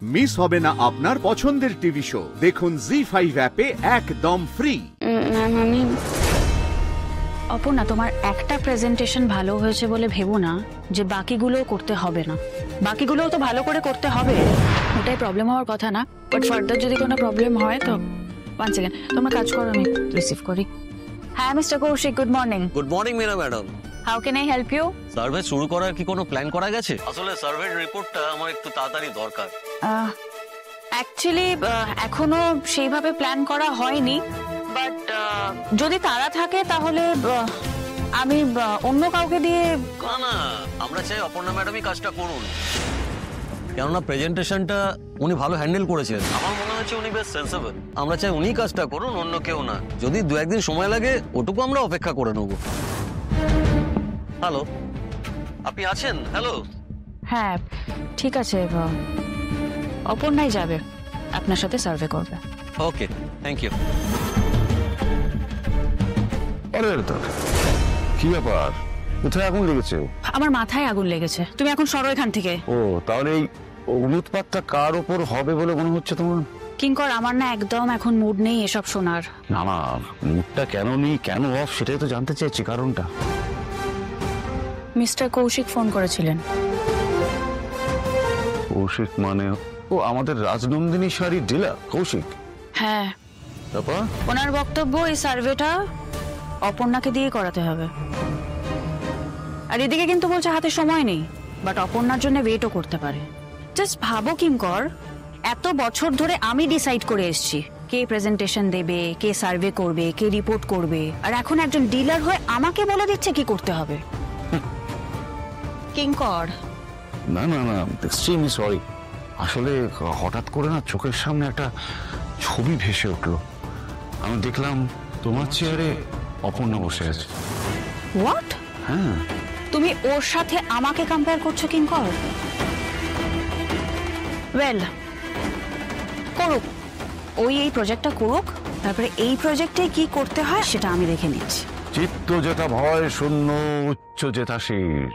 Miss হবে না আপনার পছন্দের টিভি শো। দেখুন জি5 অ্যাপে একদম ফ্রি। আমি অপর্ণা, তোমার একটা প্রেজেন্টেশন ভালো হয়েছে বলে ভেবো না যে বাকিগুলোও করতে হবে না। বাকিগুলোও তো ভালো করে করতে হবে, ওটাই প্রবলেম হওয়ার কথা না। বাট ফার্দার যদি কোনো প্রবলেম হয় তো ওয়ান সেকেন্ড তোমরা কাজ করো, আমি রিসিভ করি। হ্যাঁ mister Kaushik, good morning. Good morning Meera madam. How can I help you? Survey শুরু করার কি কোনো প্ল্যান করা গেছে? আসলে সার্ভের রিপোর্টটা আমার একটু তাড়াতাড়ি দরকার। অ্যাকচুয়ালি এখনো সেইভাবে প্ল্যান করা হয়নি, বাট যদি তারা থাকে তাহলে আমি অন্য কাউকে দিয়ে। না, আমরা চাই অপর্ণা ম্যাডামই কাজটা করুন, কেননা প্রেজেন্টেশনটা উনি ভালো হ্যান্ডেল করেছেন। আমার মনে হচ্ছে উনি বেশ সেন্সেবল। আমরা চাই উনি কাজটা করুন, অন্য কেউ না। যদি দু একদিন সময় লাগে ওটুকু আমরা অপেক্ষা করে নেব। হ্যালো, আপনি আছেন? হ্যালো। হ্যাঁ ঠিক আছে, অপর্ণাই যাবে, আপনার সাথে সার্ভে করবে। ওকে, থ্যাংক ইউ। কি ব্যাপার, কোথায় আগুন লেগেছে? আমার মাথায় আগুন লেগেছে, তুমি এখন সরো এখান থেকে। ও তাহলে এই অনুৎপাতটা কার ওপর হবে বলে মনে হচ্ছে তোমার? কিঙ্কর, আমার না একদম এখন মুড নেই এসব শোনার। না না, মুডটা কেন নেই, কেন অফ, সেটাই তো জানতে চাইছি কারণটা। মিস্টার কৌশিক ফোন করেছিলেন। কৌশিক মানে? ও আমাদের রাজনন্দিনী শাড়ির ডিলার কৌশিক? হ্যাঁ, তারপর ওনার বক্তব্য এই সার্ভেটা অপর্ণাকে দিয়ে করাতে হবে। আর এদিকে কিন্তু বলছে হাতে সময় নেই, বাট অপর্ণার জন্য ওয়েটও করতে পারে। জাস্ট ভাবো কিঙ্কর, এত বছর ধরে আমি ডিসাইড করে এসেছি কে প্রেজেন্টেশন দেবে, কে সার্ভে করবে, কে রিপোর্ট করবে, আর এখন একজন ডিলার হয়ে আমাকে বলে দিচ্ছে কি করতে হবে। কিঙ্কর, না না না, এক্সট্রিমলি সরি। আসলে হঠাৎ করে না চোখের সামনে একটা ছবি ভেসে উঠলো। আমি দেখলাম তোমার চেয়ারে অপর্ণা বসে আছে। হোয়াট? হ্যাঁ। তুমি ওর সাথে আমাকে কম্পেয়ার করছো কিঙ্কর? ওয়েল, করুক, ওই এই প্রজেক্টটা করুক, তারপরে এই প্রজেক্টে কি করতে হয় সেটা আমি দেখে নিচ্ছি। চিত্ত যেটা ভয় শূন্য, উচ্চ যেটা শীর।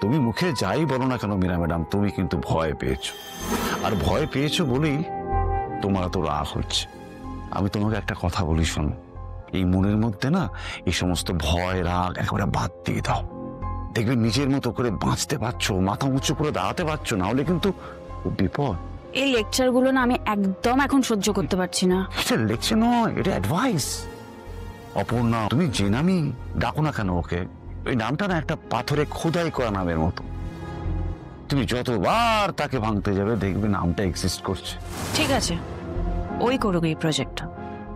তুমি মুখে যাই বলো না কেন মীরা ম্যাডাম, তুমি কিন্তু ভয় পেয়েছো, আর ভয় পেয়েছো বলেই তোমার তো রাগ হচ্ছে। আমি তোমাকে একটা কথা বলি, শোনো, এই মনের মধ্যে না এই সমস্ত ভয় রাগ একেবারে বাদ দিয়ে দাও। দেখবে নিজের মতো করে বাঁচতে পারছো, মাথা উঁচু করে দাঁড়াতে পারছো, না হলে কিন্তু বিপদ। এই লেকচার গুলো না আমি একদম এখন সহ্য করতে পারছি না। এটা লেকচার নয়, এটা অ্যাডভাইস। অপর্ণা, তুমি যে নামই ডাকো না কেন ওকে, ওই নামটা না একটা পাথরে খোদাই করা নামের মতো। তুমি যতবার তাকে ভাঙতে যাবে দেখবে নামটা এক্সিস্ট করছে। ঠিক আছে, ওই করুক এই প্রজেক্টটা,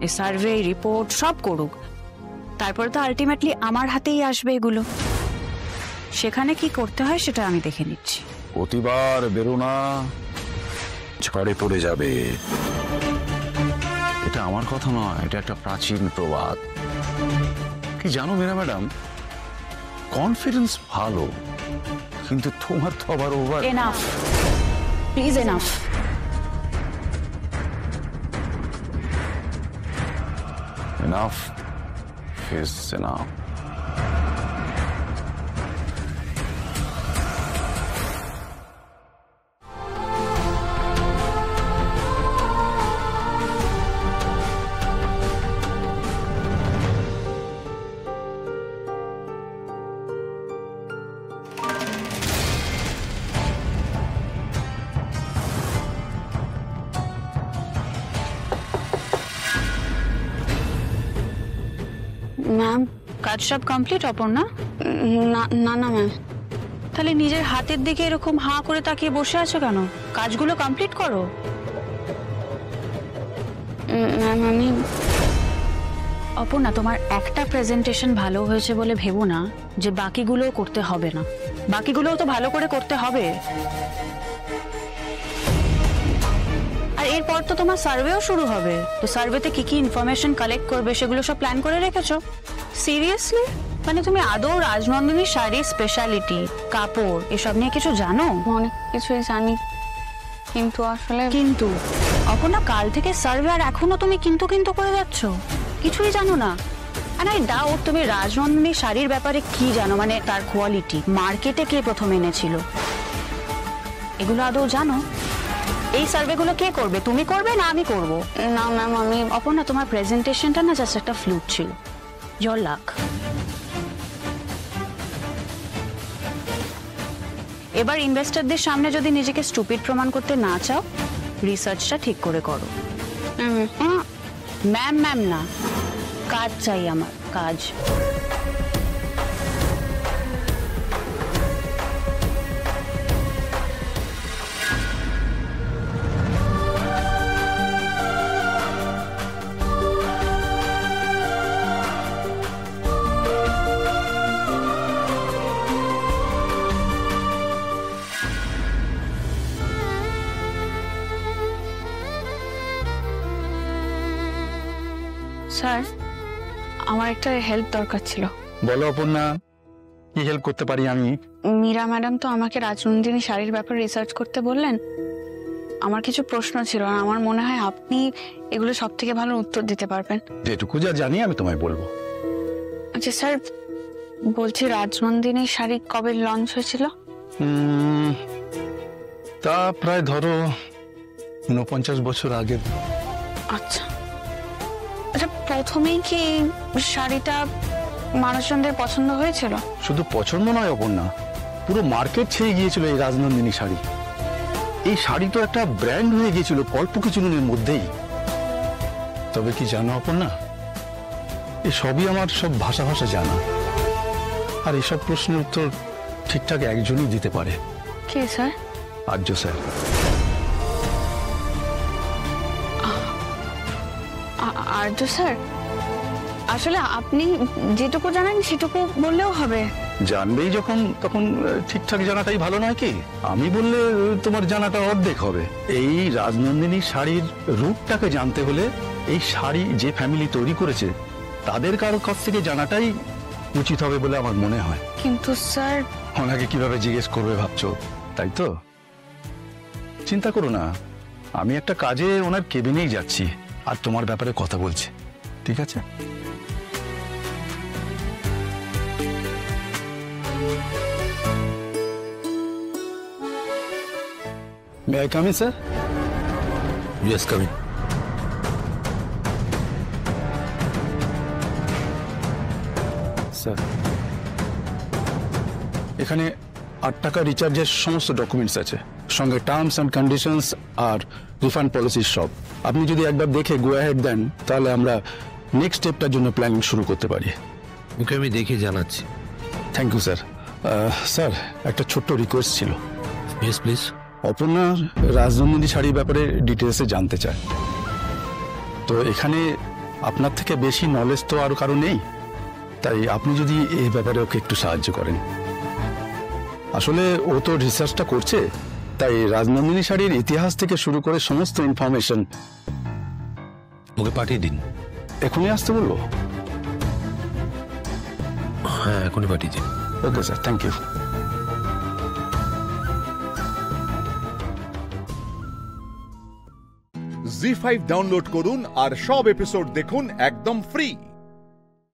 এই সার্ভে রিপোর্ট সব করুক, তারপরে তো আলটিমেটলি আমার হাতেই আসবে এগুলো। সেখানে কি করতে হয় সেটা আমি দেখে নিচ্ছি। প্রতিবার বেরো না, ঝড়ে পড়ে যাবে। এটা আমার কথা নয়, এটা একটা প্রাচীন প্রবাদ। কি জানো মীরা ম্যাডাম, কনফিডেন্স ভালো, কিন্তু তোমার তো আবার over. Enough, please enough. Enough is enough. Ma'am, কাজ সব কমপ্লিট অপর্ণা? না না না ম্যাম। তাহলে নিজের হাতের দিকে এরকম হাঁ করে তাকিয়ে বসে আছো কেন? কাজগুলো কমপ্লিট করো। ম্যাম আমি। অপর্ণা, তোমার একটা প্রেজেন্টেশন ভালো হয়েছে বলে ভেবো না যে বাকিগুলোও করতে হবে না। বাকিগুলোও তো ভালো করে করতে হবে। আর এরপর তো তোমার সার্ভেও শুরু হবে, তো সার্ভেতে কি কি ইনফরমেশন কালেক্ট করবে সেগুলো সব প্ল্যান করে রেখেছো? সিরিয়াসলি? মানে তুমি আদৌ রাজনন্দিনী শাড়ির স্পেশালিটি, কাপড় এসব নিয়ে কিছু জানো? অনেক কিছুই জানি, কিন্তু আসলে কিন্তু অপর্ণা, কাল থেকে সার্ভে আর এখনো তুমি কিন্তু কিন্তু করে যাচ্ছ, কিছুই জানো না। আর আই ডাউট তুমি রাজনন্দিনী শাড়ির ব্যাপারে কি জানো, মানে তার কোয়ালিটি, মার্কেটে কে প্রথম এনেছিল, এগুলো আদৌ জানো? এই সার্ভেগুলো কে করবে, তুমি করবে না আমি করব? না ম্যাম, আমি অপর্ণা, তোমার প্রেজেন্টেশনটা না জাস্ট একটা ফ্লুক ছিল। ইওর লাক। এবার ইনভেস্টরদের সামনে যদি নিজেকে স্টুপিড প্রমাণ করতে না চাও, রিসার্চটা ঠিক করে করো। ম্যাম ম্যাম না, কাজ চাই আমার, কাজ। স্যার, আমার একটা হেল্প দরকার ছিল। বলো অপর্ণা, কি হেল্প করতে পারি আমি? মীরা ম্যাডাম তো আমাকে রাজনন্দিনী শাড়ির ব্যাপারে রিসার্চ করতে বললেন। আমার কিছু প্রশ্ন ছিল আর আমার মনে হয় আপনি এগুলো সব থেকে ভালো উত্তর দিতে পারবেন। যেটুকু যা জানি আমি তোমায় বলবো। আচ্ছা স্যার, বলছি রাজনন্দিনী শাড়ি কবে লঞ্চ হয়েছিল? তা প্রায় ধরো 49 বছর আগে। আচ্ছা আচ্ছা, প্রথমেই কি শাড়িটা মানুষজনদের পছন্দ হয়েছিল? শুধু পছন্দ নয় অপর্ণা, পুরো মার্কেট ছেয়ে গিয়েছিল এই রাজনন্দিনী শাড়ি। এই শাড়ি তো একটা ব্র্যান্ড হয়ে গিয়েছিল অল্প কিছুদিনের মধ্যেই। তবে কি জানো অপর্ণা, এই সবই আমার সব ভাষা জানা, আর এসব প্রশ্নের উত্তর ঠিকঠাক একজনই দিতে পারে। কে স্যার? আর্য স্যার। আর্য স্যার, আসলে আপনি যেটুকু জানেন সেটুকু বললেও হবে। জানবেই যখন, তখন ঠিকঠাক জানাটাই ভালো নয় কি? আমি বললে তোমার জানাটা অর্ধেক হবে। এই রাজনন্দিনী শাড়ির রূপটাকে জানতে হলে এই শাড়ি যে ফ্যামিলি তৈরি করেছে তাদের কারো কাছ থেকে জানাটাই উচিত হবে বলে আমার মনে হয়। কিন্তু স্যার, ওনাকে কিভাবে জিজ্ঞেস করবে ভাবছো, তাই তো? চিন্তা করো না, আমি একটা কাজে ওনার কেবিনেই যাচ্ছি আর তোমার ব্যাপারে কথা বলছি, ঠিক আছে? May I come in, sir? Yes, come in. Sir, এখানে 8 টাকা রিচার্জের সমস্ত ডকুমেন্টস আছে, সঙ্গে টার্মস অ্যান্ড কন্ডিশনস আর রিফান্ড পলিসির সব। আপনি যদি একবার দেখে গো অ্যাহেড দেন তাহলে আমরা নেক্সট স্টেপটার জন্য প্ল্যানিং শুরু করতে পারি। ওকে আমি দেখে জানাচ্ছি। Thank you sir. স্যার, একটা ছোট্ট রিকোয়েস্ট ছিল। Yes please. অপর্ণার রাজনন্দিনী শাড়ির ব্যাপারে ডিটেলসে জানতে চায়, তো এখানে আপনার থেকে বেশি নলেজ তো আর কারো নেই, তাই আপনি যদি এই ব্যাপারে ওকে একটু সাহায্য করেন। আসলে ও তো রিসার্চটা করছে, তাই রাজনন্দিনী শাড়ির ইতিহাস থেকে শুরু করে সমস্ত ইনফরমেশন ওকে পাঠিয়ে দিন। এখনই আসতে বলবো? হ্যাঁ, এখনই পাঠিয়ে দিন। Okay sir, thank you. জি5 ডাউনলোড করুন আর সব এপিসোড দেখুন একদম ফ্রি।